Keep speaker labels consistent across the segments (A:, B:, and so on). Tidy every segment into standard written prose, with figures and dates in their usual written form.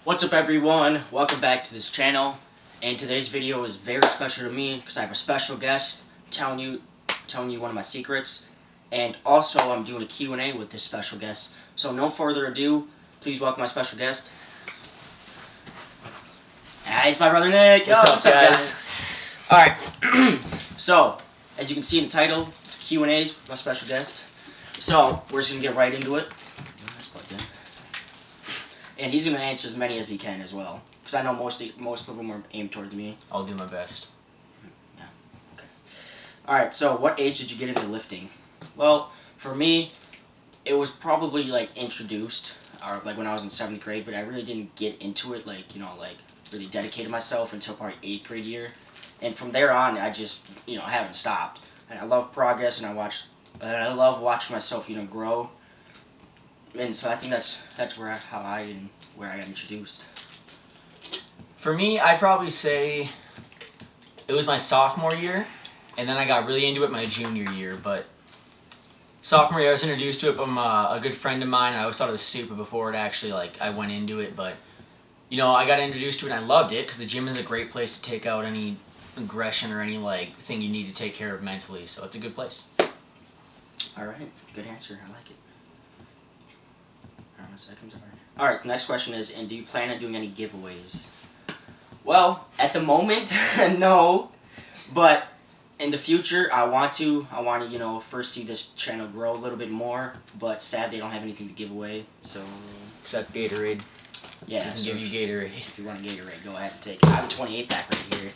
A: What's up everyone, welcome back to this channel, and today's video is very special to me because I have a special guest telling you one of my secrets, and also I'm doing a Q&A with this special guest. So no further ado, please welcome my special guest. It's my brother Nick.
B: What's up guys?
A: Alright, so as you can see in the title, it's Q&As with my special guest. So we're just going to get right into it. And he's going to answer as many as he can as well. Because I know most of them are aimed towards me.
B: I'll do my best.
A: Yeah, okay. Alright, so what age did you get into lifting? Well, for me, it was probably like introduced, or like when I was in 7th grade, but I really didn't get into it, like, really dedicated myself until probably 8th grade year. And from there on, I just, I haven't stopped. And I love progress, and I love watching myself, grow. And so I think that's where I got introduced.
B: For me, I'd probably say it was my sophomore year, and then I got really into it my junior year. But sophomore year, I was introduced to it from a good friend of mine. I always thought it was stupid before it actually I went into it, but I got introduced to it and I loved it because the gym is a great place to take out any aggression or any thing you need to take care of mentally. So it's a good place.
A: All right, good answer. I like it. Alright, the next question is, and do you plan on doing any giveaways? Well, at the moment, no. But in the future, I want to, first see this channel grow a little bit more. But sadly, I don't have anything to give away, so...
B: Except Gatorade.
A: Yeah,
B: I can give you Gatorade.
A: If you want a Gatorade, go ahead and take it. I have a 28 pack right here.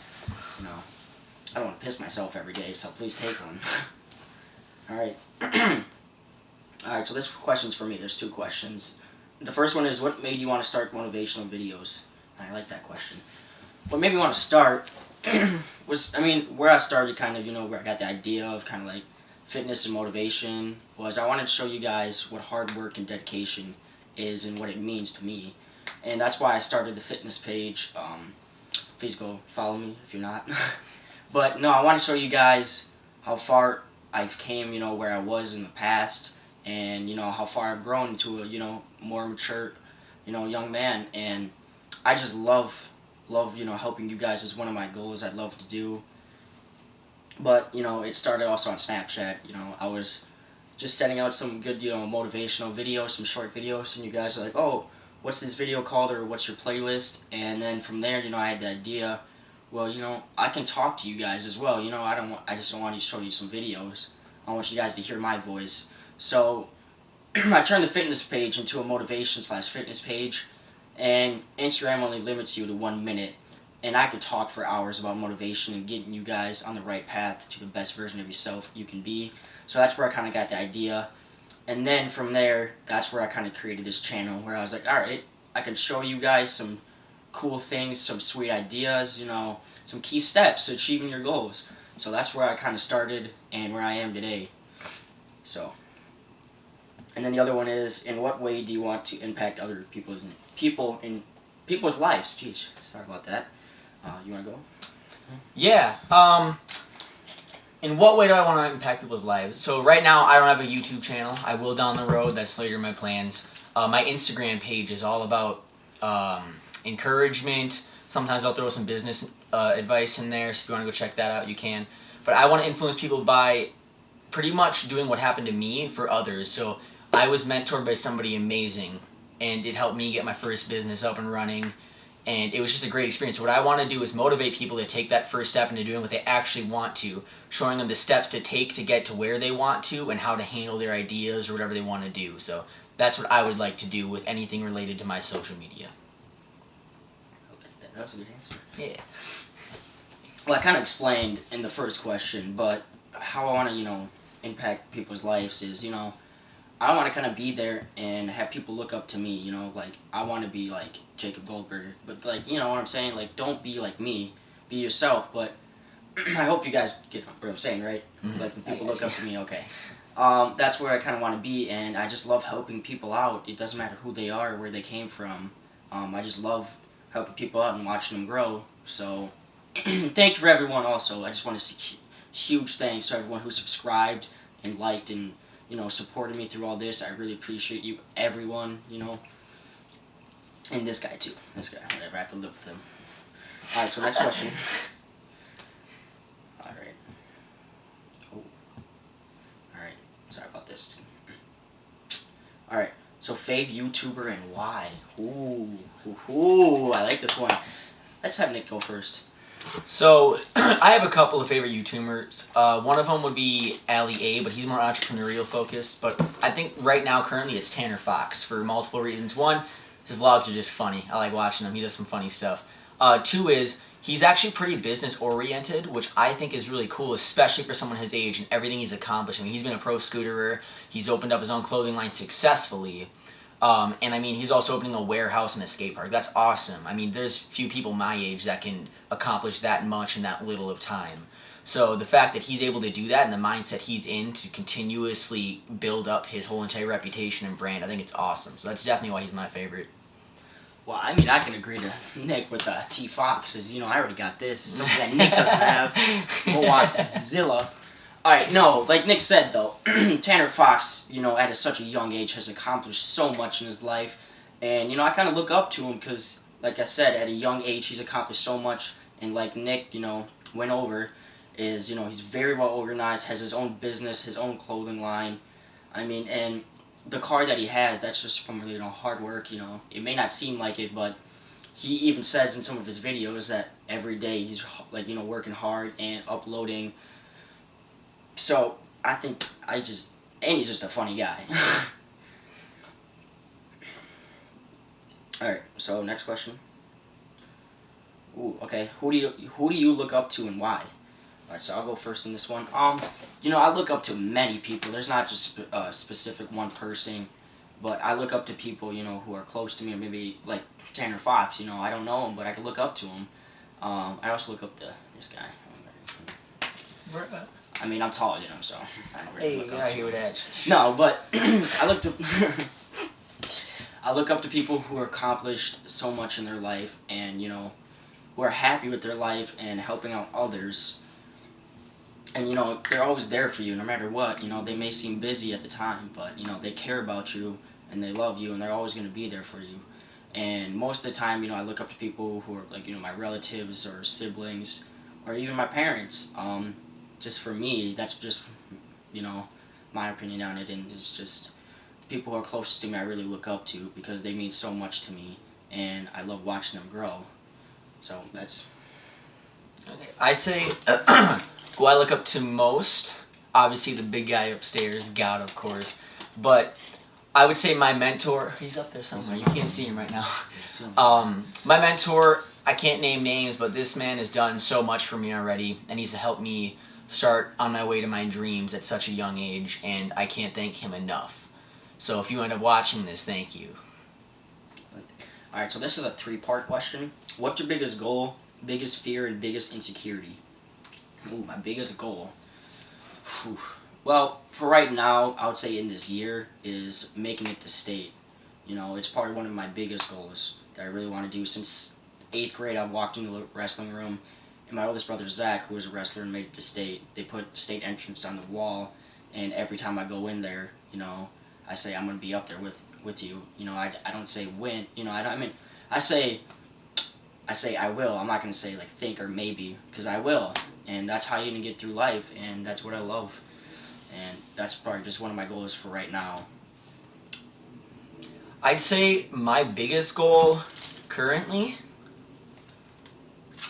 A: I don't want to piss myself every day, so please take one. Alright. Alright, so this question's for me. There's two questions. The first one is, what made you want to start motivational videos? I like that question. What made me want to start was, where I started where I got the idea of fitness and motivation was I wanted to show you guys what hard work and dedication is and what it means to me. And that's why I started the fitness page. Please go follow me if you're not. But no, I want to show you guys how far I've came, where I was in the past. And how far I've grown into a more mature young man, and I just love helping you guys is one of my goals I'd love to do. But it started also on Snapchat. I was just sending out some good motivational videos, some short videos, and you guys are like, oh, what's this video called, or what's your playlist? And then from there I had the idea, well, I can talk to you guys as well. I just don't want to show you some videos. I want you guys to hear my voice. So I turned the fitness page into a motivation/fitness page, and Instagram only limits you to 1 minute, and I could talk for hours about motivation and getting you guys on the right path to the best version of yourself you can be. So that's where I kind of got the idea, and then from there, that's where I kind of created this channel, where I was like, alright, I can show you guys some cool things, some sweet ideas, some key steps to achieving your goals. So that's where I kind of started and where I am today. So... And then the other one is, in what way do you want to impact other people's lives? Jeez, sorry about that. You want to go?
B: Yeah. In what way do I want to impact people's lives? So right now, I don't have a YouTube channel. I will down the road. That's later in my plans. My Instagram page is all about encouragement. Sometimes I'll throw some business advice in there, so if you want to go check that out, you can. But I want to influence people by pretty much doing what happened to me for others. So I was mentored by somebody amazing, and it helped me get my first business up and running, and it was just a great experience. What I want to do is motivate people to take that first step into doing what they actually want to, showing them the steps to take to get to where they want to and how to handle their ideas or whatever they want to do. So that's what I would like to do with anything related to my social media.
A: Okay, that was a good answer.
B: Yeah.
A: Well, I kind of explained in the first question, but how I want to, impact people's lives is, I want to kind of be there and have people look up to me, I want to be like Jacob Goldberg, but you know what I'm saying, don't be like me, be yourself. But I hope you guys get what I'm saying, right?
B: Mm-hmm.
A: When people look up to me, okay. That's where I kind of want to be, and I just love helping people out. It doesn't matter who they are or where they came from. I just love helping people out and watching them grow. So thanks for everyone. Also, I just want to say huge thanks to everyone who subscribed and liked and supported me through all this. I really appreciate you, everyone. And this guy too. This guy, whatever. I have to live with him. All right. So next question. All right. Oh. All right. Sorry about this. All right. So fave YouTuber and why? Ooh. I like this one. Let's have Nick go first.
B: So, I have a couple of favorite YouTubers. One of them would be Ali A, but he's more entrepreneurial focused. But I think right now, currently, it's Tanner Fox for multiple reasons. One, his vlogs are just funny. I like watching them. He does some funny stuff. Two is, he's actually pretty business oriented, which I think is really cool, especially for someone his age and everything he's accomplished. I mean, he's been a pro scooterer. He's opened up his own clothing line successfully. And I mean, he's also opening a warehouse and a skate park. That's awesome. I mean, there's few people my age that can accomplish that much in that little of time. So the fact that he's able to do that and the mindset he's in to continuously build up his whole entire reputation and brand, I think it's awesome. So that's definitely why he's my favorite.
A: Well, I mean, I can agree to Nick with T Fox, because, you know, I already got this. It's something that Nick doesn't have. Go watch Zilla. Alright, no, like Nick said, though, Tanner Fox, you know, at such a young age has accomplished so much in his life. And, you know, I kind of look up to him because, like I said, at a young age he's accomplished so much. And like Nick, you know, went over, is, you know, he's very well organized, has his own business, his own clothing line. I mean, and the car that he has, that's just from, you know, hard work, you know. It may not seem like it, but he even says in some of his videos that every day he's, like, you know, working hard and uploading. So, I think and he's just a funny guy. Alright, so next question. Ooh, okay. Who do you look up to and why? Alright, so I'll go first in this one. You know, I look up to many people. There's not just a specific one person, but I look up to people, you know, who are close to me, or maybe like Tanner Fox. You know, I don't know him, but I can look up to him. I also look up to this guy. I mean, I'm taller than him, so I don't really look up to him. No, but I look up to people who are accomplished so much in their life, and, you know, who are happy with their life and helping out others. And, you know, they're always there for you no matter what. You know, they may seem busy at the time, but, you know, they care about you and they love you and they're always going to be there for you. And most of the time, you know, I look up to people who are, like, you know, my relatives or siblings or even my parents. Just for me, that's just, you know, my opinion on it, and it's just people who are closest to me I really look up to because they mean so much to me and I love watching them grow. So that's...
B: Okay. I say who I look up to most, obviously the big guy upstairs, God, of course, but I would say my mentor, he's up there somewhere, you can't see him right now. My mentor, I can't name names, but this man has done so much for me already, and he's helped me start on my way to my dreams at such a young age, and I can't thank him enough. So if you end up watching this, thank you.
A: Alright, so this is a three-part question. What's your biggest goal, biggest fear, and biggest insecurity? Ooh, my biggest goal. Whew. Well, for right now, I would say in this year is making it to state. You know, it's probably one of my biggest goals that I really want to do. Since 8th grade, I've walked into the wrestling room, and my oldest brother, Zach, who was a wrestler and made it to state, they put state entrance on the wall, and every time I go in there, you know, I say I'm going to be up there with you. You know, I don't say win. You know, I say I will. I'm not going to say, like, think or maybe, because I will. And that's how you're going to get through life, and that's what I love. And that's probably just one of my goals for right now.
B: I'd say my biggest goal currently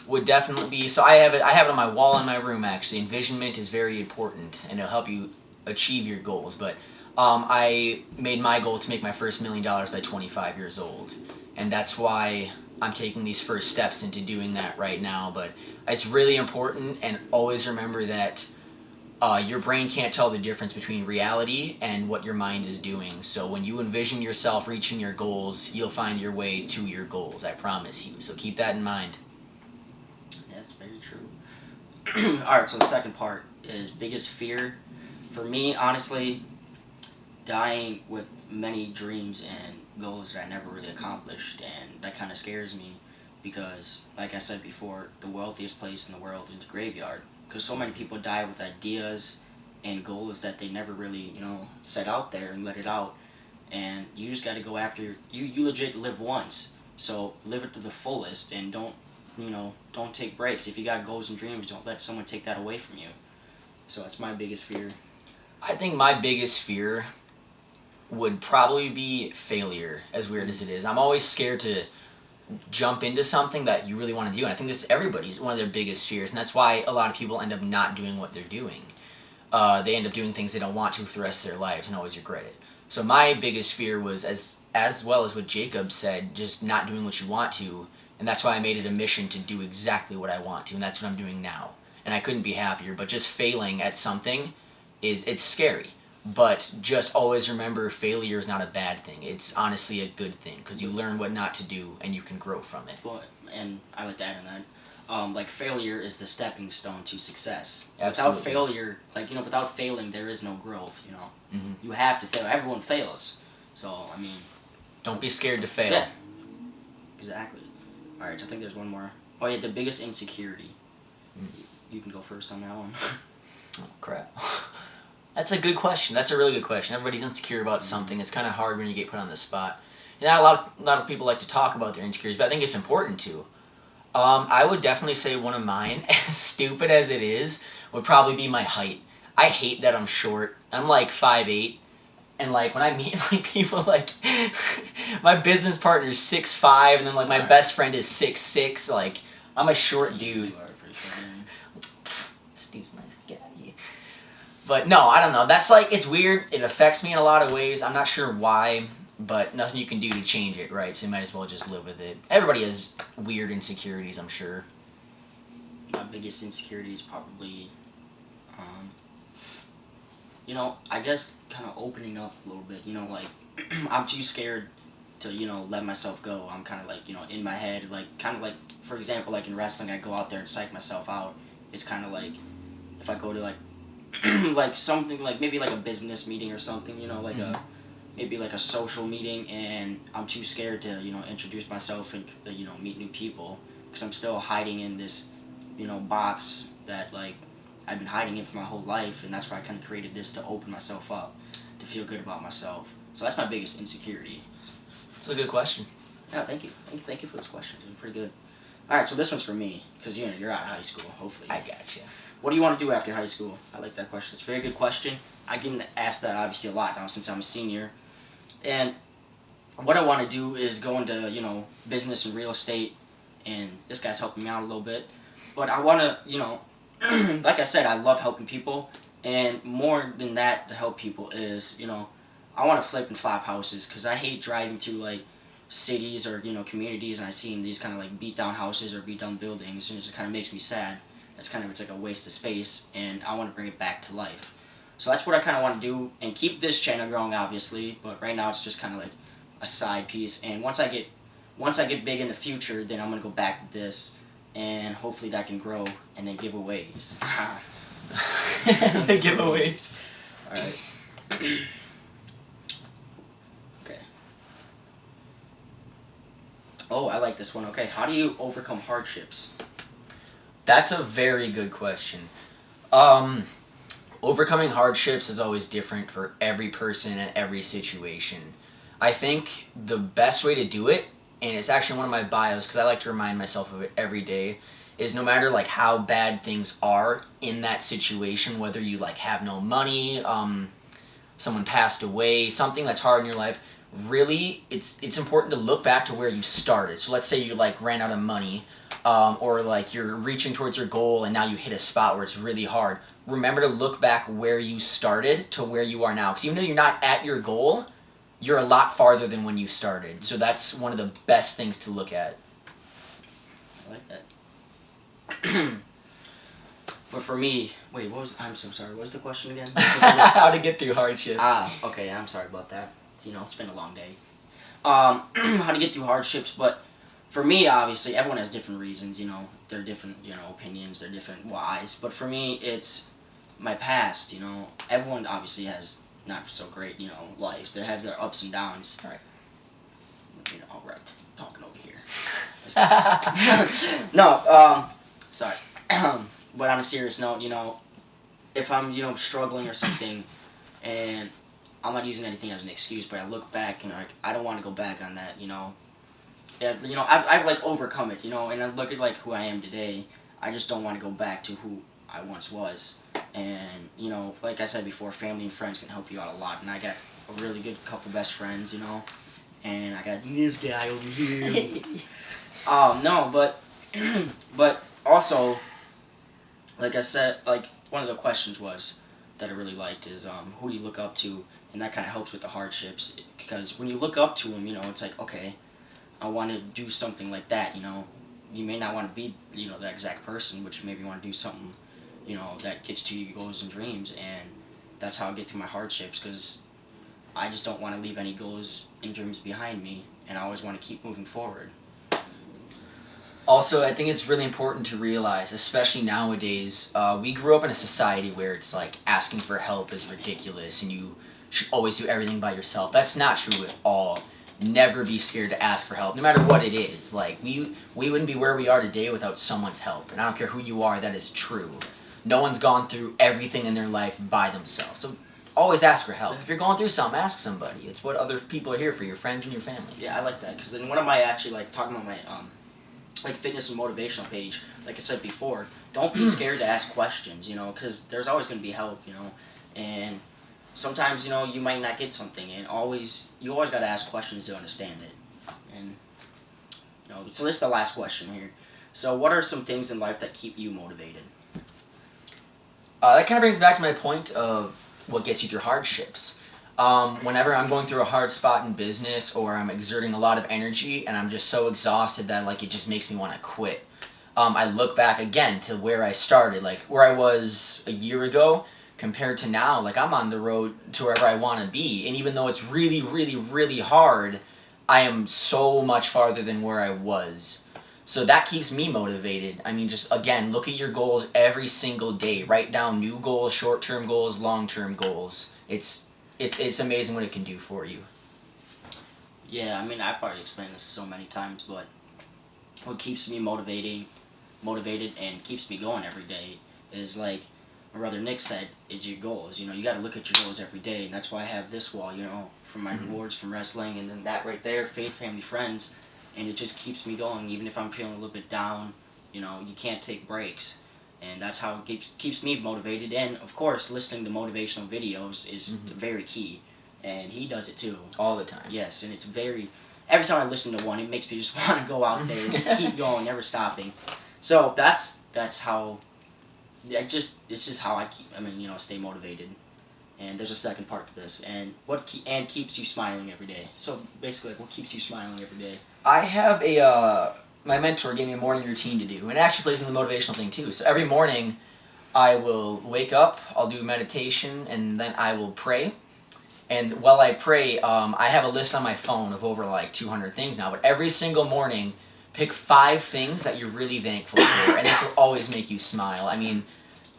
B: would definitely be, so I have it on my wall in my room, actually. Envisionment is very important, and it'll help you achieve your goals. But I made my goal to make my first $1 million by 25 years old, and that's why I'm taking these first steps into doing that right now. But it's really important, and always remember that your brain can't tell the difference between reality and what your mind is doing. So when you envision yourself reaching your goals, you'll find your way to your goals, I promise you. So keep that in mind.
A: That's very true. Alright, so the second part is biggest fear. For me, honestly, dying with many dreams and goals that I never really accomplished, and that kind of scares me because, like I said before, the wealthiest place in the world is the graveyard, because so many people die with ideas and goals that they never really, you know, set out there and let it out, and you just got to go after, you legit live once, So live it to the fullest, and don't take breaks. If you got goals and dreams, don't let someone take that away from you. So that's my biggest fear.
B: I think my biggest fear would probably be failure, as weird as it is. I'm always scared to jump into something that you really want to do, and I think this is everybody's one of their biggest fears, and that's why a lot of people end up not doing what they're doing. They end up doing things they don't want to for the rest of their lives and always regret it. So my biggest fear was, as well as what Jacob said, just not doing what you want to, and that's why I made it a mission to do exactly what I want to, and that's what I'm doing now. And I couldn't be happier, but just failing at something it's scary. But just always remember, failure is not a bad thing. It's honestly a good thing, because you learn what not to do, and you can grow from it.
A: Well, and I like to add on that. Like, failure is the stepping stone to success.
B: Absolutely.
A: Without failure, without failing, there is no growth.
B: Mm-hmm.
A: You have to fail. Everyone fails. So, I mean,
B: don't be scared to fail.
A: Yeah. Exactly. All right. So I think there's one more. Oh yeah, the biggest insecurity. You can go first on that one.
B: Oh crap. That's a good question. That's a really good question. Everybody's insecure about something. It's kind of hard when you get put on the spot. Yeah, a lot of people like to talk about their insecurities, but I think it's important to. I would definitely say one of mine, as stupid as it is, would probably be my height. I hate that I'm short. I'm like 5'8", and like when I meet like people like my business partner is 6'5", and then like my best friend is 6'6". Like I'm a short dude.
A: You are pretty short, man.
B: Steve's nice. Get out of here. But no, I don't know. That's like, it's weird. It affects me in a lot of ways. I'm not sure why, but nothing you can do to change it, right? So you might as well just live with it. Everybody has weird insecurities, I'm sure.
A: My biggest insecurity is probably, I guess kind of opening up a little bit. Like, I'm too scared to, let myself go. I'm kind of like, in my head, like, kind of like, for example, like in wrestling, I go out there and psych myself out. It's kind of like, if I go to like, like something like maybe like a business meeting or something, like maybe like a social meeting, and I'm too scared to introduce myself and meet new people, because I'm still hiding in this box that like I've been hiding in for my whole life, and that's why I kind of created this, to open myself up, to feel good about myself. So that's my biggest insecurity.
B: That's a good question.
A: Yeah, thank you for this question. It was pretty good. All right, so this one's for me, because you're out of high school, hopefully.
B: I gotcha.
A: What do you want to do after high school? I like that question. It's a very good question. I get asked that obviously a lot now since I'm a senior. And what I want to do is go into, business and real estate, and this guy's helping me out a little bit. But I want to, like I said, I love helping people, and more than that, to help people is, I want to flip and flop houses, because I hate driving through, like, cities or, communities, and I see these kind of, like, beat down houses or beat down buildings, and it just kind of makes me sad. It's like a waste of space, and I want to bring it back to life. So that's what I kind of want to do, and keep this channel growing, obviously, but right now it's just kind of like a side piece. And once I get big in the future, then I'm gonna go back to this, and hopefully that can grow, and then giveaways.
B: The giveaways.
A: All right. Okay. Oh, I like this one. Okay, how do you overcome hardships?
B: That's a very good question. Overcoming hardships is always different for every person and every situation. I think the best way to do it, and it's actually one of my bios because I like to remind myself of it every day, is no matter like how bad things are in that situation, whether you like have no money, someone passed away, something that's hard in your life, really it's important to look back to where you started. So let's say you like ran out of money, or like you're reaching towards your goal and now you hit a spot where it's really hard. Remember to look back where you started to where you are now, because even though you're not at your goal, you're a lot farther than when you started. So that's one of the best things to look at.
A: I like that. But for me, I'm so sorry, what was the question again?
B: How to get through hardships.
A: Okay, I'm sorry about that. It's been a long day. How to get through hardships, but for me, obviously, everyone has different reasons, they're different, opinions, they're different whys, but for me, it's my past, everyone obviously has not so great, life, they have their ups and downs.
B: Right.
A: Right, talking over here. No, sorry. But on a serious note, if I'm, struggling or something, and I'm not using anything as an excuse, but I look back and I don't want to go back on that, yeah, I've like overcome it, and I look at like who I am today. I just don't want to go back to who I once was. And like I said before, family and friends can help you out a lot. And I got a really good couple best friends, and I got this guy over here. No, but but also, like I said, like one of the questions was that I really liked is who do you look up to, and that kind of helps with the hardships, because when you look up to them, it's like, okay, I want to do something like that. You may not want to be that exact person, but you maybe want to do something that gets to your goals and dreams. And that's how I get through my hardships, because I just don't want to leave any goals and dreams behind me, and I always want to keep moving forward.
B: Also, I think it's really important to realize, especially nowadays, we grew up in a society where it's like asking for help is ridiculous and you should always do everything by yourself. That's not true at all. Never be scared to ask for help, no matter what it is. Like, we wouldn't be where we are today without someone's help. And I don't care who you are, that is true. No one's gone through everything in their life by themselves. So always ask for help. If you're going through something, ask somebody. It's what other people are here for, your friends and your family.
A: Yeah, I like that, because then one of my actually, like, talking about my fitness and motivational page, like I said before, don't be scared to ask questions, because there's always going to be help, and sometimes, you might not get something, and you always got to ask questions to understand it. And, so this is the last question here. So what are some things in life that keep you motivated?
B: That kind of brings back to my point of what gets you through hardships. Whenever I'm going through a hard spot in business, or I'm exerting a lot of energy and I'm just so exhausted that like it just makes me want to quit, I look back again to where I started, like where I was a year ago compared to now. Like, I'm on the road to wherever I want to be, and even though it's really, really, really hard, I am so much farther than where I was. So that keeps me motivated. I mean, just again, look at your goals every single day. Write down new goals, short-term goals, long-term goals. It's amazing what it can do for you.
A: Yeah, I mean, I've probably explained this so many times, but what keeps me motivated and keeps me going every day is, like my brother Nick said, is your goals. You got to look at your goals every day, and that's why I have this wall, from my rewards from wrestling, and then that right there, faith, family, friends, and it just keeps me going, even if I'm feeling a little bit down. You can't take breaks. And that's how it keeps me motivated. And, of course, listening to motivational videos is very key. And he does it, too.
B: All the time.
A: Yes, and it's every time I listen to one, it makes me just want to go out there and just keep going, never stopping. So that's how, it's just how I stay motivated. And there's a second part to this. And and keeps you smiling every day. So, basically, what keeps you smiling every day?
B: I have my mentor gave me a morning routine to do, and it actually plays in the motivational thing too. So every morning I will wake up, I'll do meditation, and then I will pray. And while I pray, I have a list on my phone of over like 200 things now, but every single morning, pick 5 things that you're really thankful for, and this will always make you smile. I mean,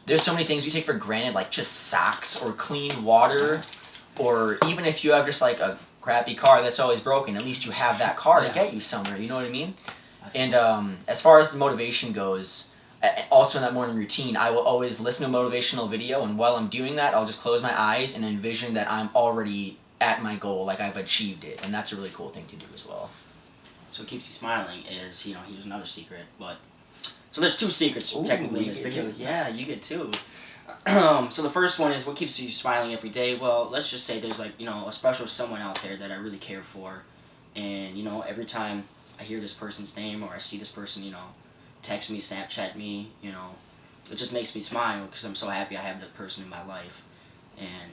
B: there's so many things we take for granted, like just socks or clean water, or even if you have just like a crappy car that's always broken, at least you have that car to get you somewhere, you know what I mean? And as far as the motivation goes, also in that morning routine, I will always listen to a motivational video, and while I'm doing that, I'll just close my eyes and envision that I'm already at my goal, like I've achieved it, and that's a really cool thing to do as well.
A: So what keeps you smiling is, here's another secret, but... So there's 2 secrets, technically, in this video. Yeah, you get 2. So the first one is, what keeps you smiling every day? Well, let's just say there's, like, a special someone out there that I really care for, and, every time I hear this person's name, or I see this person, text me, Snapchat me, it just makes me smile, because I'm so happy I have that person in my life. And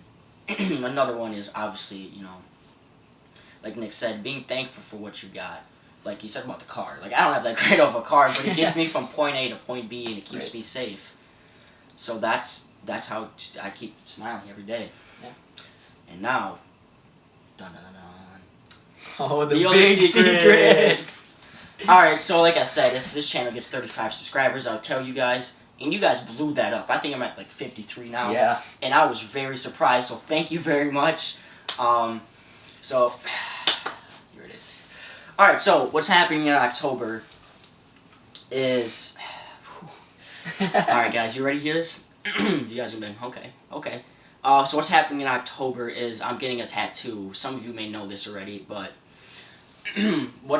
A: another one is, obviously, like Nick said, being thankful for what you got. Like he said about the car. Like, I don't have that great of a car, but it gets me from point A to point B, and it keeps me safe. So that's how I keep smiling every day.
B: Yeah.
A: And now, dun dun dun dun.
B: Oh, the
A: big
B: big
A: secret. Alright, so like I said, if this channel gets 35 subscribers, I'll tell you guys. And you guys blew that up. I think I'm at like 53 now.
B: Yeah.
A: And I was very surprised, so thank you very much. So, here it is. Alright, so what's happening in October is... Alright guys, you ready to hear this? You guys have been... Okay. So what's happening in October is I'm getting a tattoo. Some of you may know this already, but... what